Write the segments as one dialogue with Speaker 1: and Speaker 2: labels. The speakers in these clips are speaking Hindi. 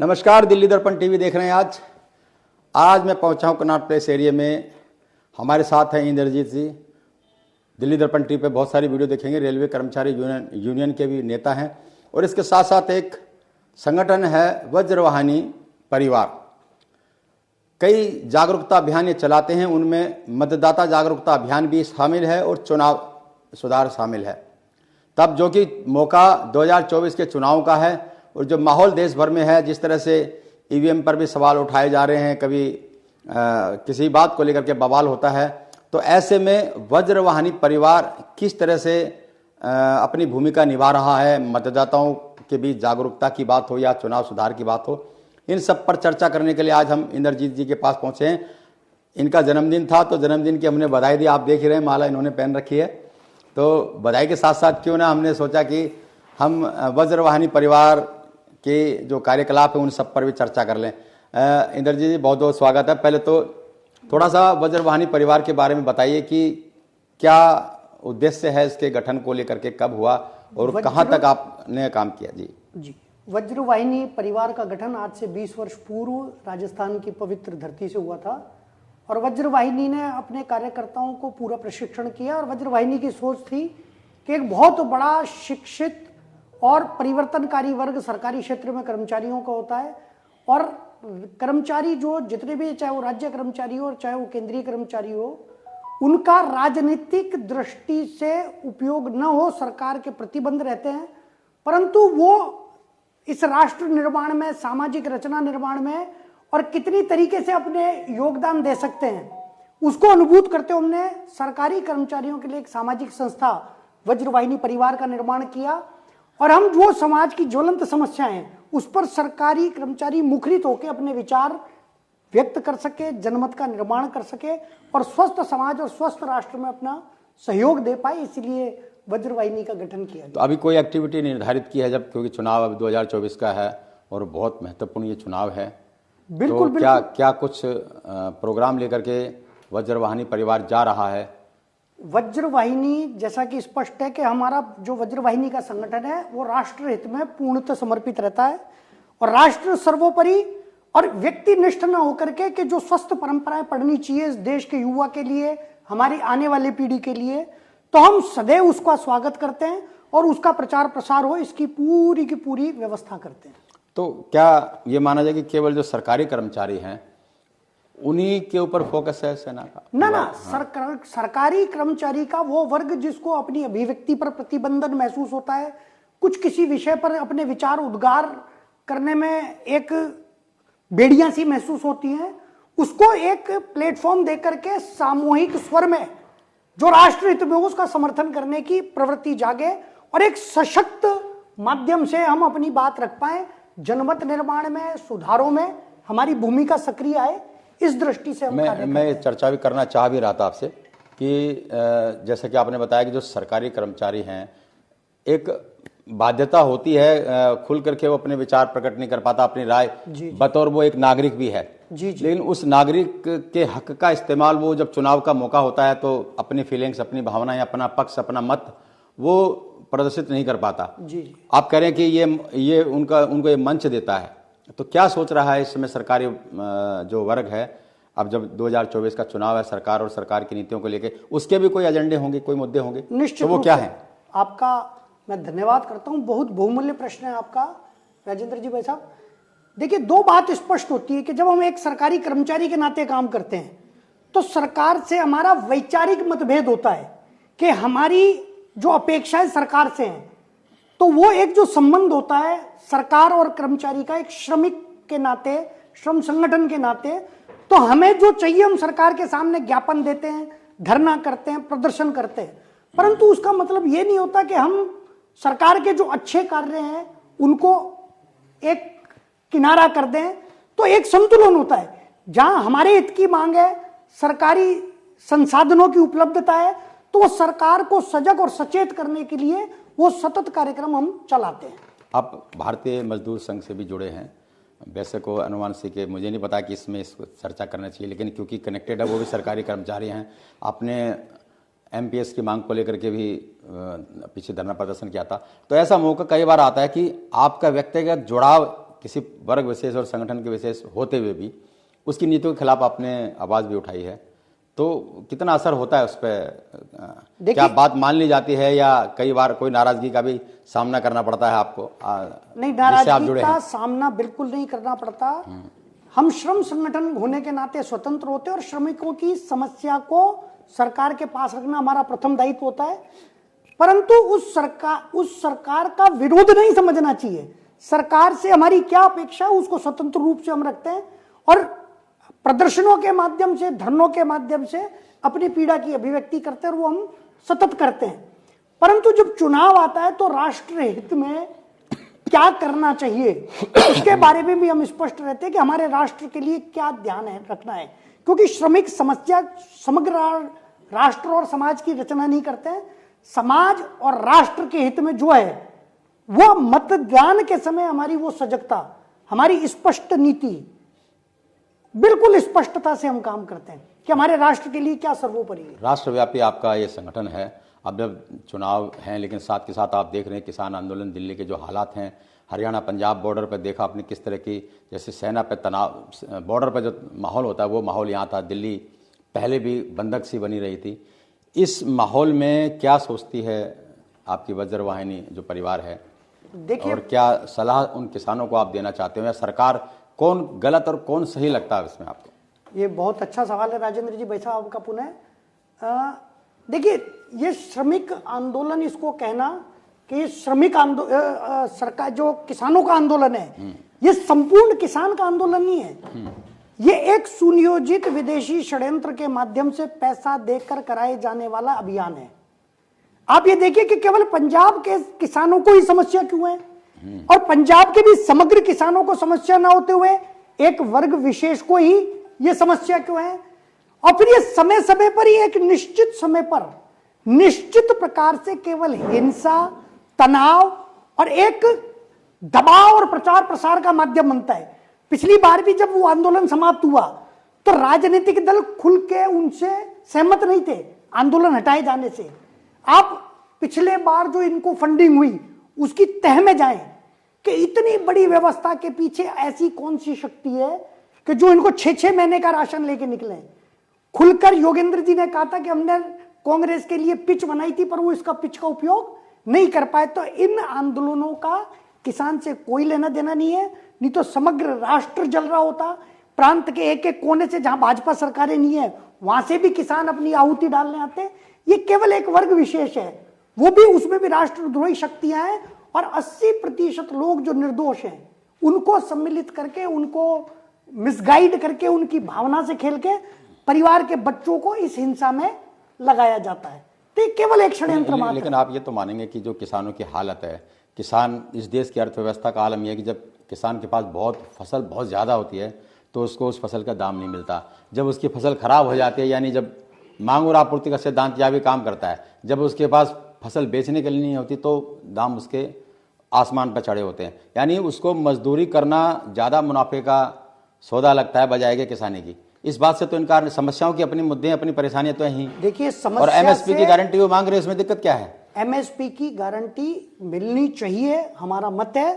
Speaker 1: नमस्कार, दिल्ली दर्पण टीवी देख रहे हैं। आज मैं पहुंचा हूं कनॉट प्लेस एरिया में। हमारे साथ हैं इंद्रजीत जी। दिल्ली दर्पण टीवी पे बहुत सारी वीडियो देखेंगे। रेलवे कर्मचारी यूनियन के भी नेता हैं और इसके साथ साथ एक संगठन है वज्रवाहिनी परिवार। कई जागरूकता अभियान ये चलाते हैं, उनमें मतदाता जागरूकता अभियान भी शामिल है और चुनाव सुधार शामिल है। तब जो कि मौका 2024 के चुनाव का है और जो माहौल देश भर में है, जिस तरह से ईवीएम पर भी सवाल उठाए जा रहे हैं, कभी किसी बात को लेकर के बवाल होता है, तो ऐसे में वज्रवाहिनी परिवार किस तरह से अपनी भूमिका निभा रहा है, मतदाताओं के बीच जागरूकता की बात हो या चुनाव सुधार की बात हो, इन सब पर चर्चा करने के लिए आज हम इंद्रजीत जी के पास पहुंचे हैं। इनका जन्मदिन था तो जन्मदिन की हमने बधाई दी। आप देख ही रहे हैं, माला इन्होंने पहन रखी है। तो बधाई के साथ साथ क्यों ना हमने सोचा कि हम वज्रवाहिनी परिवार के जो कार्यकलाप है उन सब पर भी चर्चा कर लें। इंद्रजीत जी, बहुत बहुत स्वागत है। पहले तो थोड़ा सा वज्रवाहिनी परिवार के बारे में बताइए कि क्या उद्देश्य है इसके गठन को लेकर के, कब हुआ और कहां तक आपने काम किया? जी,
Speaker 2: वज्रवाहिनी परिवार का गठन आज से 20 वर्ष पूर्व राजस्थान की पवित्र धरती से हुआ था और वज्रवाहिनी ने अपने कार्यकर्ताओं को पूरा प्रशिक्षण किया और वज्रवाहिनी की सोच थी कि एक बहुत बड़ा शिक्षित और परिवर्तनकारी वर्ग सरकारी क्षेत्र में कर्मचारियों का होता है और कर्मचारी जो जितने भी, चाहे वो राज्य कर्मचारी हो और चाहे वो केंद्रीय कर्मचारी हो, उनका राजनीतिक दृष्टि से उपयोग न हो। सरकार के प्रतिबंध रहते हैं, परंतु वो इस राष्ट्र निर्माण में, सामाजिक रचना निर्माण में और कितनी तरीके से अपने योगदान दे सकते हैं, उसको अनुभूत करते हुए हमने सरकारी कर्मचारियों के लिए एक सामाजिक संस्था वज्रवाहिनी परिवार का निर्माण किया और हम जो समाज की ज्वलंत समस्याएं हैं उस पर सरकारी कर्मचारी मुखरित होकर अपने विचार व्यक्त कर सके, जनमत का निर्माण कर सके और स्वस्थ समाज और स्वस्थ राष्ट्र में अपना सहयोग दे पाए, इसलिए वज्रवाहिनी का गठन किया।
Speaker 1: तो अभी कोई एक्टिविटी निर्धारित की है जब, क्योंकि चुनाव अभी 2024 का है और बहुत महत्वपूर्ण ये चुनाव है?
Speaker 2: बिल्कुल,
Speaker 1: तो क्या कुछ प्रोग्राम लेकर के वज्रवाहिनी परिवार जा रहा है?
Speaker 2: वज्रवाहिनी जैसा कि स्पष्ट है कि हमारा जो वज्रवाहिनी का संगठन है वो राष्ट्र हित में पूर्णतः समर्पित रहता है और राष्ट्र सर्वोपरि और व्यक्तिनिष्ठ न होकर के कि जो स्वस्थ परंपराएं पढ़नी चाहिए इस देश के युवा के लिए, हमारी आने वाली पीढ़ी के लिए, तो हम सदैव उसका स्वागत करते हैं और उसका प्रचार प्रसार हो, इसकी पूरी की पूरी व्यवस्था करते हैं।
Speaker 1: तो क्या ये माना जाए कि केवल जो सरकारी कर्मचारी हैं उन्हीं के ऊपर फोकस है सेना का?
Speaker 2: ना, सरकारी कर्मचारी का वो वर्ग जिसको अपनी अभिव्यक्ति पर प्रतिबंधन महसूस होता है, कुछ किसी विषय पर अपने विचार उद्गार करने में एक बेड़ियां सी महसूस होती हैं, उसको एक प्लेटफॉर्म देकर के सामूहिक स्वर में जो राष्ट्र हित में उसका समर्थन करने की प्रवृत्ति जागे और एक सशक्त माध्यम से हम अपनी बात रख पाए, जनमत निर्माण में, सुधारों में हमारी भूमिका सक्रिय है। इस दृष्टि से
Speaker 1: मैं चर्चा भी करना चाह भी रहा था आपसे कि जैसे कि आपने बताया कि जो सरकारी कर्मचारी हैं, एक बाध्यता होती है, खुल करके वो अपने विचार प्रकट नहीं कर पाता, अपनी राय बतौर वो एक नागरिक भी है। लेकिन उस नागरिक के हक का इस्तेमाल वो जब चुनाव का मौका होता है तो अपनी फीलिंग्स, अपनी भावनाएं, अपना पक्ष, अपना मत वो प्रदर्शित नहीं कर पाता। आप कह रहे हैं कि ये उनको ये मंच देता है, तो क्या सोच रहा है इस समय सरकारी जो वर्ग है? अब जब 2024 का चुनाव है, सरकार और सरकार की नीतियों को लेकर उसके भी कोई एजेंडे होंगे, कोई मुद्दे होंगे,
Speaker 2: निश्चित
Speaker 1: तो वो क्या है?
Speaker 2: आपका मैं धन्यवाद करता हूं, बहुत बहुमूल्य प्रश्न है आपका राजेंद्र जी भाई साहब। देखिए, दो बात स्पष्ट होती है कि जब हम एक सरकारी कर्मचारी के नाते काम करते हैं तो सरकार से हमारा वैचारिक मतभेद होता है कि हमारी जो अपेक्षाएं सरकार से हैं, तो वो एक जो संबंध होता है सरकार और कर्मचारी का, एक श्रमिक के नाते, श्रम संगठन के नाते, तो हमें जो चाहिए हम सरकार के सामने ज्ञापन देते हैं, धरना करते हैं, प्रदर्शन करते हैं, परंतु उसका मतलब ये नहीं होता कि हम सरकार के जो अच्छे कार्य हैं उनको एक किनारा कर दें। तो एक संतुलन होता है, जहां हमारे हित की मांग है, सरकारी संसाधनों की उपलब्धता है, तो वो सरकार को सजग और सचेत करने के लिए वो सतत कार्यक्रम हम चलाते हैं।
Speaker 1: आप भारतीय मजदूर संघ से भी जुड़े हैं, वैसे को अनुवांशिक है, मुझे नहीं पता कि इसमें इसको चर्चा करना चाहिए, लेकिन क्योंकि कनेक्टेड है, वो भी सरकारी कर्मचारी हैं। आपने एमपीएस की मांग को लेकर के भी पीछे धरना प्रदर्शन किया था, तो ऐसा मौका कई बार आता है कि आपका व्यक्तिगत जुड़ाव किसी वर्ग विशेष और संगठन के विशेष होते हुए भी उसकी नीतियों के खिलाफ आपने आवाज़ भी उठाई है, तो कितना असर होता है उस पर? क्या बात मान ली जाती है या कई बार कोई नाराजगी का भी सामना करना पड़ता है आपको?
Speaker 2: नहीं, नाराजगी का सामना बिल्कुल नहीं करना पड़ता। हम श्रम संगठन होने के नाते स्वतंत्र होते हैं और श्रमिकों की समस्या को सरकार के पास रखना हमारा प्रथम दायित्व होता है। परंतु उस सरकार का विरोध नहीं समझना चाहिए। सरकार से हमारी क्या अपेक्षा है उसको स्वतंत्र रूप से हम रखते हैं और प्रदर्शनों के माध्यम से, धरनों के माध्यम से अपनी पीड़ा की अभिव्यक्ति करते हैं और वो हम सतत करते हैं। परंतु जब चुनाव आता है तो राष्ट्र हित में क्या करना चाहिए उसके बारे में भी हम स्पष्ट रहते हैं कि हमारे राष्ट्र के लिए क्या ध्यान है रखना है, क्योंकि श्रमिक समस्या समग्र राष्ट्र और समाज की रचना नहीं करते हैं। समाज और राष्ट्र के हित में जो है वो मतदान के समय हमारी वो सजगता, हमारी स्पष्ट नीति, बिल्कुल स्पष्टता से हम काम करते हैं कि हमारे राष्ट्र के लिए क्या सर्वोपरि है।
Speaker 1: राष्ट्रव्यापी आपका ये संगठन है। अब जब चुनाव हैं लेकिन साथ के साथ आप देख रहे हैं किसान आंदोलन, दिल्ली के जो हालात हैं, हरियाणा पंजाब बॉर्डर पर देखा आपने किस तरह की, जैसे सेना पे तनाव, बॉर्डर पर जो माहौल होता है वो माहौल यहाँ था। दिल्ली पहले भी बंधक सी बनी रही थी। इस माहौल में क्या सोचती है आपकी वज्रवाहिनी जो परिवार है,
Speaker 2: देखिए,
Speaker 1: और क्या सलाह उन किसानों को आप देना चाहते हो, या सरकार कौन गलत और कौन सही लगता है इसमें आपको? ये
Speaker 2: बहुत अच्छा सवाल है राजेंद्र जी, बैठा आपका पुनः। देखिए, ये श्रमिक आंदोलन, इसको कहना कि ये श्रमिक आंदोलन, सरकार जो किसानों का आंदोलन है, ये संपूर्ण किसान का आंदोलन नहीं है। ये एक सुनियोजित विदेशी षड्यंत्र के माध्यम से पैसा देकर कराए जाने वाला अभियान है। आप ये देखिए कि केवल पंजाब के किसानों को ही समस्या क्यों है, और पंजाब के भी समग्र किसानों को समस्या ना होते हुए एक वर्ग विशेष को ही यह समस्या क्यों है। और फिर ये समय समय पर ही एक निश्चित समय पर निश्चित प्रकार से केवल हिंसा, तनाव और एक दबाव और प्रचार प्रसार का माध्यम बनता है। पिछली बार भी जब वो आंदोलन समाप्त हुआ तो राजनीतिक दल खुल के उनसे सहमत नहीं थे आंदोलन हटाए जाने से। आप पिछले बार जो इनको फंडिंग हुई उसकी तह में जाएं कि इतनी बड़ी व्यवस्था के पीछे ऐसी कौन सी शक्ति है कि जो इनको 6-6 महीने का राशन लेके निकले। खुलकर योगेंद्र जी ने कहा था कि हमने कांग्रेस के लिए पिच बनाई थी पर वो इसका पिच का उपयोग नहीं कर पाए। तो इन आंदोलनों का किसान से कोई लेना देना नहीं है, नहीं तो समग्र राष्ट्र जल रहा होता। प्रांत के एक एक कोने से जहां भाजपा सरकारें नहीं है वहां से भी किसान अपनी आहुति डालने आते। ये केवल एक वर्ग विशेष है, वो भी उसमें भी राष्ट्रद्रोही शक्तियां हैं और 80% लोग जो निर्दोष हैं उनको सम्मिलित करके, उनको मिसगाइड करके, उनकी भावना से खेल के परिवार के बच्चों को इस हिंसा में लगाया जाता है। तो केवल एक षड्यंत्र मात्र।
Speaker 1: लेकिन आप ये तो मानेंगे कि जो किसानों की हालत है, किसान, इस देश की अर्थव्यवस्था का आलम यह है कि जब किसान के पास फसल बहुत ज़्यादा होती है तो उसको उस फसल का दाम नहीं मिलता। जब उसकी फसल खराब हो जाती है, यानी जब मांग और आपूर्ति का सिद्धांत या भी काम करता है, जब उसके पास फसल बेचने के लिए नहीं होती तो दाम उसके आसमान पर चढ़े होते हैं। यानी उसको मजदूरी करना ज़्यादा मुनाफे का सौदा लगता है बजाय के किसानी की। इस बात से तो इनकार, समस्याओं की अपनी मुद्दे, अपनी परेशानियां तो हैं।
Speaker 2: देखिए,
Speaker 1: और एमएसपी की गारंटी वो मांग रहे हैं, इसमें दिक्कत क्या है?
Speaker 2: एमएसपी की गारंटी मिलनी चाहिए, हमारा मत है,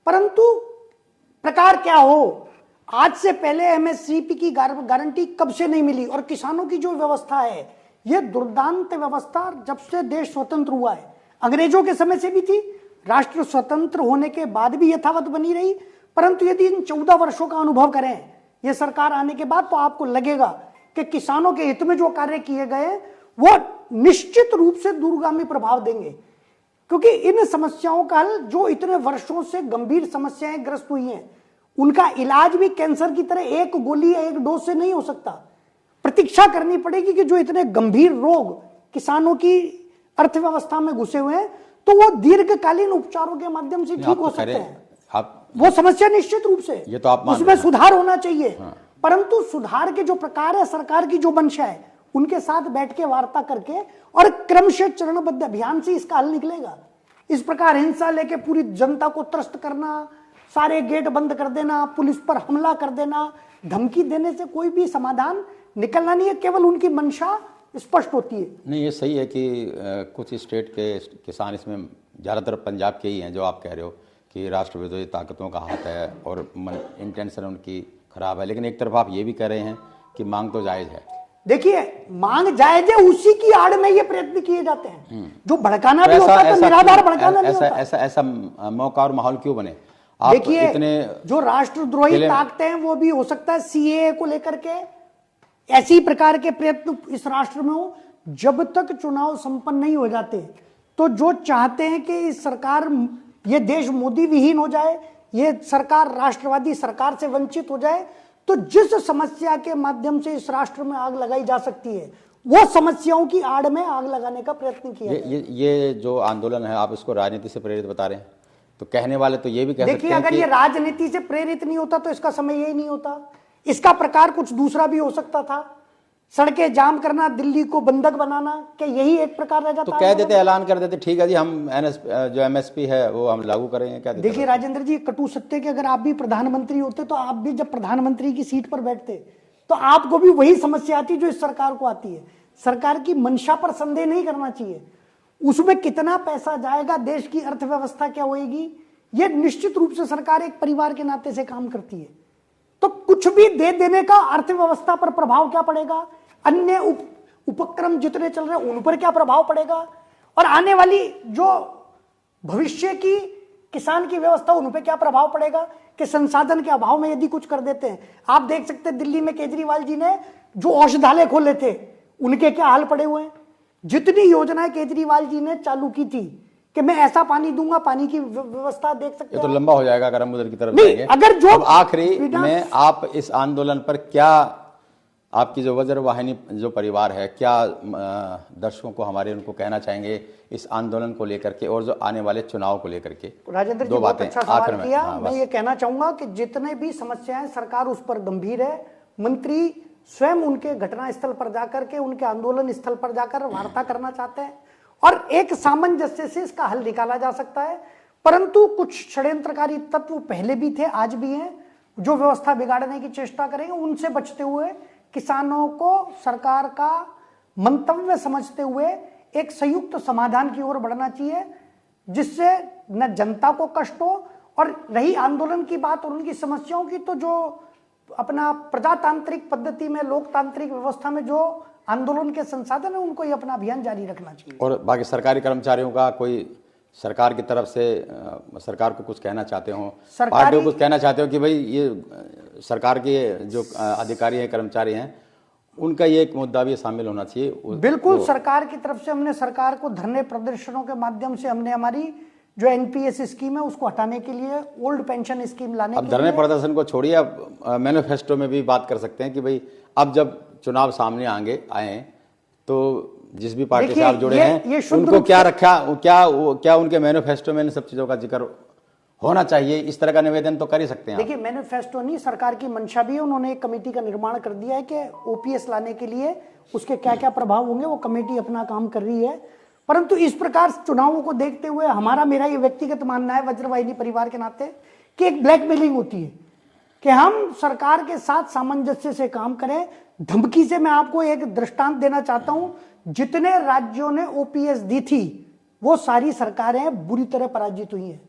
Speaker 2: परंतु प्रकार क्या हो। आज से पहले एमएसपी की गारंटी कब से नहीं मिली, और किसानों की जो व्यवस्था है यह दुर्दांत व्यवस्था जब से देश स्वतंत्र हुआ है, अंग्रेजों के समय से भी थी, राष्ट्र स्वतंत्र होने के बाद भी यथावत बनी रही। परंतु यदि इन 14 वर्षों का अनुभव करें यह सरकार आने के बाद, तो आपको लगेगा कि किसानों के हित में जो कार्य किए गए वो निश्चित रूप से दूरगामी प्रभाव देंगे। क्योंकि इन समस्याओं का हल, जो इतने वर्षों से गंभीर समस्याएं ग्रस्त हुई हैं, उनका इलाज भी कैंसर की तरह एक गोली या एक डोज से नहीं हो सकता। प्रतीक्षा करनी पड़ेगी कि जो इतने गंभीर रोग किसानों की अर्थव्यवस्था में घुसे हुए हैं तो वो दीर्घकालीन उपचारों के माध्यम से ठीक हो सकते हैं। वो समस्या निश्चित रूप से
Speaker 1: ये तो आप
Speaker 2: उसमें सुधार होना चाहिए। परंतु सुधार के जो प्रकार है, सरकार की जो मंशा है, उनके साथ बैठ के वार्ता करके और क्रमशः चरणबद्ध अभियान से इसका हल निकलेगा। इस प्रकार हिंसा लेके पूरी जनता को त्रस्त करना, सारे गेट बंद कर देना, पुलिस पर हमला कर देना, धमकी देने से कोई भी समाधान निकलना नहीं है। केवल उनकी मंशा स्पष्ट होती है।
Speaker 1: नहीं, ये सही है कि कुछ स्टेट के किसान, इसमें ज़्यादातर पंजाब के ही हैं जो आप कह रहे हो, कि राष्ट्र विरोधी ताकतों का हाथ है और इंटेंशन उनकी खराब है, लेकिन एक तरफ आप ये भी कह रहे हैं कि मांग तो जायज़ है।
Speaker 2: देखिए, मांग जायज है, उसी की आड़ में ये प्रयत्न किए जाते हैं। जो भड़काना
Speaker 1: तो
Speaker 2: भी होता है तो निराधार भड़काना नहीं होता।
Speaker 1: ऐसा मौका और माहौल क्यों बने? आप
Speaker 2: देखिए,
Speaker 1: इतने
Speaker 2: जो राष्ट्रद्रोही ताकतें हैं वो भी हो सकता है सीएए को लेकर के ऐसी प्रकार के प्रयत्न इस राष्ट्र में हो। जब तक चुनाव संपन्न नहीं हो जाते तो जो चाहते हैं कि इस सरकार, ये देश मोदी विहीन हो जाए, ये सरकार राष्ट्रवादी सरकार से वंचित हो जाए, तो जिस समस्या के माध्यम से इस राष्ट्र में आग लगाई जा सकती है वो समस्याओं की आड़ में आग लगाने का प्रयत्न किया।
Speaker 1: ये जो आंदोलन है आप इसको राजनीति से प्रेरित बता रहे हैं, तो कहने वाले तो ये भी कह सकते
Speaker 2: देखिए,
Speaker 1: हैं
Speaker 2: अगर ये राजनीति से प्रेरित नहीं होता तो इसका समय यही नहीं होता। इसका प्रकार कुछ दूसरा भी हो सकता था, सड़कें जाम करना, दिल्ली को बंधक बनाना, क्या यही एक प्रकार रह जाता?
Speaker 1: तो कह देते, ऐलान कर देते, ठीक है जी हम जो एमएसपी है वो हम लागू करेंगे। क्या
Speaker 2: देखिए राजेंद्र जी, कटु सत्य कि अगर आप भी प्रधानमंत्री होते तो आप भी जब प्रधानमंत्री की सीट पर बैठते तो आपको भी वही समस्या आती जो इस सरकार को आती है। सरकार की मंशा पर संदेह नहीं करना चाहिए, उसमें कितना पैसा जाएगा, देश की अर्थव्यवस्था क्या होगी, ये निश्चित रूप से सरकार एक परिवार के नाते से काम करती है। तो कुछ भी दे देने का अर्थव्यवस्था पर प्रभाव क्या पड़ेगा, अन्य उपक्रम जितने चल रहे हैं उन पर क्या प्रभाव पड़ेगा, और आने वाली जो भविष्य की किसान की व्यवस्था उन पर क्या प्रभाव पड़ेगा, कि संसाधन के अभाव में यदि कुछ कर देते हैं। आप देख सकते हैं दिल्ली में केजरीवाल जी ने जो औषधालय खोले थे उनके क्या हाल पड़े हुए हैं। जितनी योजनाएं केजरीवाल जी ने चालू की थी कि मैं ऐसा पानी दूंगा, पानी की व्यवस्था देख सकते हैं।
Speaker 1: ये तो लंबा हो जाएगा अगर हम उधर की तरफ
Speaker 2: नहीं,
Speaker 1: जाएंगे।
Speaker 2: अगर जो
Speaker 1: आखिरी में आप इस आंदोलन पर क्या, आपकी जो वज्रवाहिनी जो परिवार है, क्या दर्शकों को हमारे उनको कहना चाहेंगे इस आंदोलन को लेकर के और जो आने वाले चुनाव को लेकर के?
Speaker 2: राजेंद्र जी, बहुत अच्छा सवाल किया। मैं ये कहना चाहूंगा कि जितने भी समस्याएं सरकार उस पर गंभीर है, मंत्री स्वयं उनके घटना स्थल पर जाकर के, उनके आंदोलन स्थल पर जाकर वार्ता करना चाहते हैं और एक सामंजस्य से इसका हल निकाला जा सकता है। परंतु कुछ षड्यंत्रकारी तत्व पहले भी थे, आज भी हैं, जो व्यवस्था बिगाड़ने की चेष्टा करेंगे। उनसे बचते हुए किसानों को सरकार का मंतव्य समझते हुए एक संयुक्त समाधान की ओर बढ़ना चाहिए, जिससे न जनता को कष्ट हो। और रही आंदोलन की बात और उनकी समस्याओं की, तो जो अपना प्रजातांत्रिक पद्धति में, लोकतांत्रिक व्यवस्था में जो आंदोलन के संसाधन है, उनको ये अपना अभियान जारी रखना चाहिए।
Speaker 1: और बाकी सरकारी कर्मचारियों का कोई सरकार की तरफ से सरकार को कुछ कहना चाहते हो, पार्टी को कुछ कहना चाहते हो कि भाई ये सरकार के जो अधिकारी हैं, कर्मचारी हैं, उनका ये एक मुद्दा भी शामिल होना चाहिए?
Speaker 2: बिल्कुल, सरकार की तरफ से हमने सरकार को धरने प्रदर्शनों के माध्यम से हमने हमारी जो एनपीएस स्कीम है उसको हटाने के लिए, ओल्ड पेंशन स्कीम लाने के लिए।
Speaker 1: अब धरने प्रदर्शन को छोड़िए, अब मैनिफेस्टो में भी बात कर सकते हैं कि भाई अब जब चुनाव सामने आए तो जिस भी पार्टी से आप जुड़े हैं उनको क्या रखा, क्या उनके मैनिफेस्टो में इन सब चीजों का जिक्र होना चाहिए, इस तरह का निवेदन तो कर ही सकते हैं।
Speaker 2: देखिए, मैनिफेस्टो नहीं, सरकार की मंशा भी है। उन्होंने एक कमेटी का निर्माण कर दिया है कि ओपीएस लाने के लिए उसके क्या क्या प्रभाव होंगे, वो कमेटी अपना काम कर रही है। परंतु इस प्रकार चुनावों को देखते हुए मेरा ये व्यक्तिगत मानना है वज्रवाहिनी परिवार के नाते कि एक ब्लैकमेलिंग होती है कि हम सरकार के साथ सामंजस्य से काम करें। धमकी से मैं आपको एक दृष्टांत देना चाहता हूं, जितने राज्यों ने ओपीएस दी थी वो सारी सरकारें बुरी तरह पराजित हुई हैं।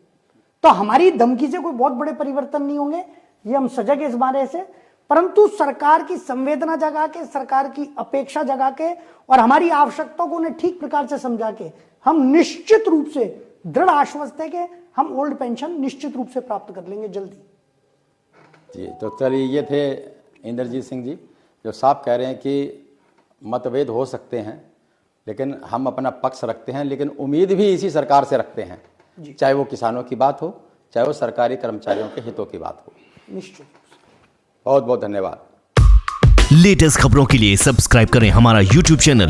Speaker 2: तो हमारी धमकी से कोई बहुत बड़े परिवर्तन नहीं होंगे, ये हम सजग इस बारे से। परंतु सरकार की संवेदना जगा के, सरकार की अपेक्षा जगा के और हमारी आवश्यकताओं को उन्हें ठीक प्रकार से समझा के हम निश्चित रूप से दृढ़ आश्वस्त है कि हम ओल्ड पेंशन निश्चित रूप से प्राप्त कर लेंगे जल्दी।
Speaker 1: जी, तो चलिए, ये थे इंद्रजीत सिंह जी जो साफ कह रहे हैं कि मतभेद हो सकते हैं लेकिन हम अपना पक्ष रखते हैं, लेकिन उम्मीद भी इसी सरकार से रखते हैं, चाहे वो किसानों की बात हो, चाहे वो सरकारी कर्मचारियों के हितों की बात हो।
Speaker 2: निश्चित।
Speaker 1: बहुत बहुत धन्यवाद।
Speaker 3: लेटेस्ट खबरों के लिए सब्सक्राइब करें हमारा YouTube चैनल